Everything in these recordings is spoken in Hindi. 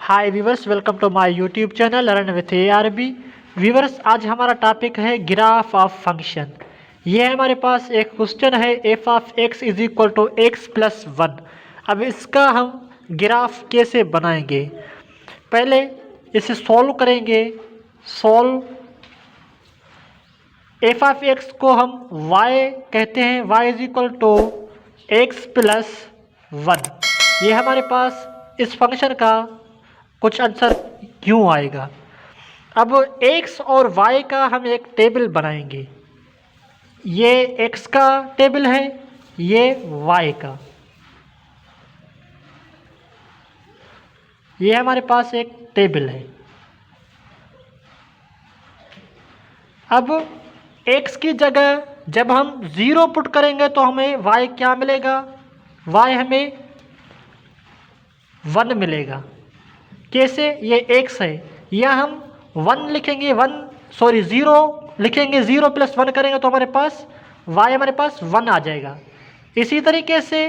Hi viewers, welcome to my YouTube channel learn with ARB। Viewers, आज हमारा टॉपिक है ग्राफ ऑफ फंक्शन। ये हमारे पास एक क्वेश्चन है F of X is equal to X plus one. अब इसका हम ग्राफ कैसे बनाएंगे, पहले इसे सॉल्व करेंगे। सॉल्व एफ ऑफ एक्स को हम y कहते हैं, y is equal to X plus one. ये हमारे पास इस फंक्शन का कुछ आंसर क्यों आएगा। अब x और y का हम एक टेबल बनाएंगे। ये x का टेबल है, ये y का। ये हमारे पास एक टेबल है। अब x की जगह जब हम 0 पुट करेंगे तो हमें y क्या मिलेगा, y हमें 1 मिलेगा। कैसे, ये x है, या हम 1 लिखेंगे, 0 लिखेंगे, 0 प्लस 1 करेंगे तो हमारे पास y हमारे पास 1 आ जाएगा। इसी तरीके से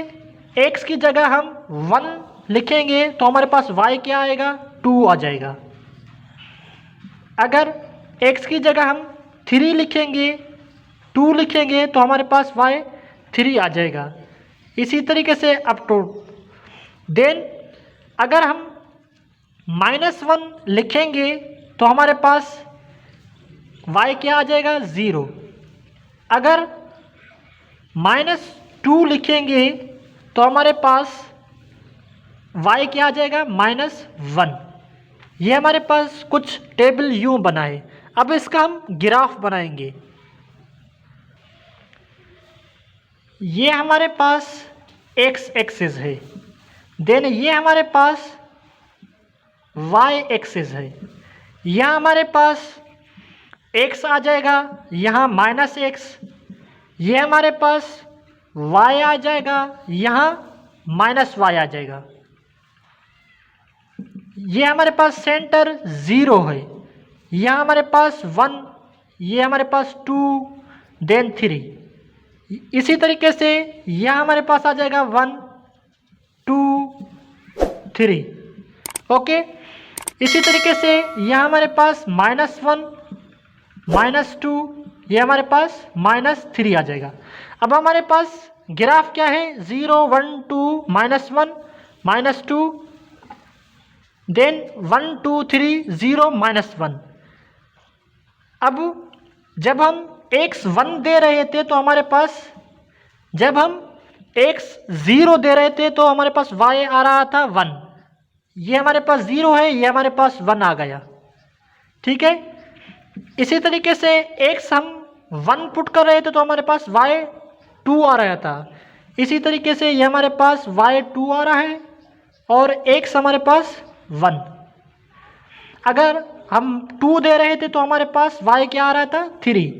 x की जगह हम 1 लिखेंगे तो हमारे पास y क्या आएगा, 2 आ जाएगा। अगर x की जगह हम 3 लिखेंगे, 2 लिखेंगे तो हमारे पास y 3 आ जाएगा। इसी तरीके से अप टू देन अगर हम -1 लिखेंगे तो हमारे पास y क्या आ जाएगा, 0। अगर -2 लिखेंगे तो हमारे पास y क्या आ जाएगा, -1। ये हमारे पास कुछ टेबल यूं बनाए। अब इसका हम ग्राफ बनाएंगे। ये हमारे पास x एक्सिस है, देन ये हमारे पास y एक्सिस है। यहाँ हमारे पास x आ जाएगा, यहाँ -x। ये हमारे पास y आ जाएगा, यहाँ -y आ जाएगा। ये हमारे पास सेंटर 0 है, यहाँ हमारे पास 1, ये हमारे पास 2, देन 3। इसी तरीके से यहाँ हमारे पास आ जाएगा 1 2 3। ओके, इसी तरीके से यहाँ हमारे पास -1 -2, ये हमारे पास -3 आ जाएगा। अब हमारे पास ग्राफ क्या है, 0 1 2 -1 -2, देन 1 2 3 0 -1। अब जब हम x 1 दे रहे थे तो हमारे पास, जब हम x 0 दे रहे थे तो हमारे पास y आ रहा था 1। ये हमारे पास 0 है, ये हमारे पास 1 आ गया। ठीक है, इसी तरीके से x हम 1 पुट कर रहे थे तो हमारे पास y 2 आ रहा था। इसी तरीके से ये हमारे पास y 2 आ रहा है और x हमारे पास 1। अगर हम 2 दे रहे थे तो हमारे पास y क्या आ रहा था, 3।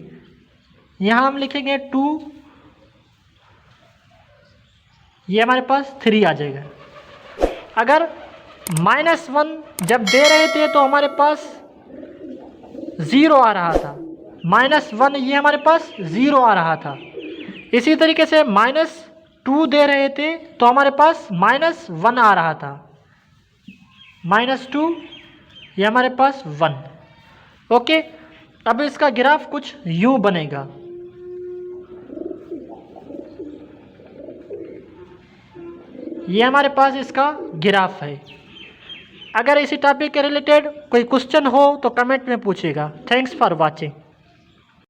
यहाँ हम लिखेंगे 2, ये हमारे पास 3 आ जाएगा। अगर -1 जब दे रहे थे तो हमारे पास 0 आ रहा था, -1 ये हमारे पास 0 आ रहा था। इसी तरीके से -2 दे रहे थे तो हमारे पास -1 आ रहा था, -2 ये हमारे पास 1। ओके, अब इसका ग्राफ कुछ यूं बनेगा। ये हमारे पास इसका ग्राफ है। अगर इसी टॉपिक के रिलेटेड कोई क्वेश्चन हो तो कमेंट में पूछेगा। Thanks for watching.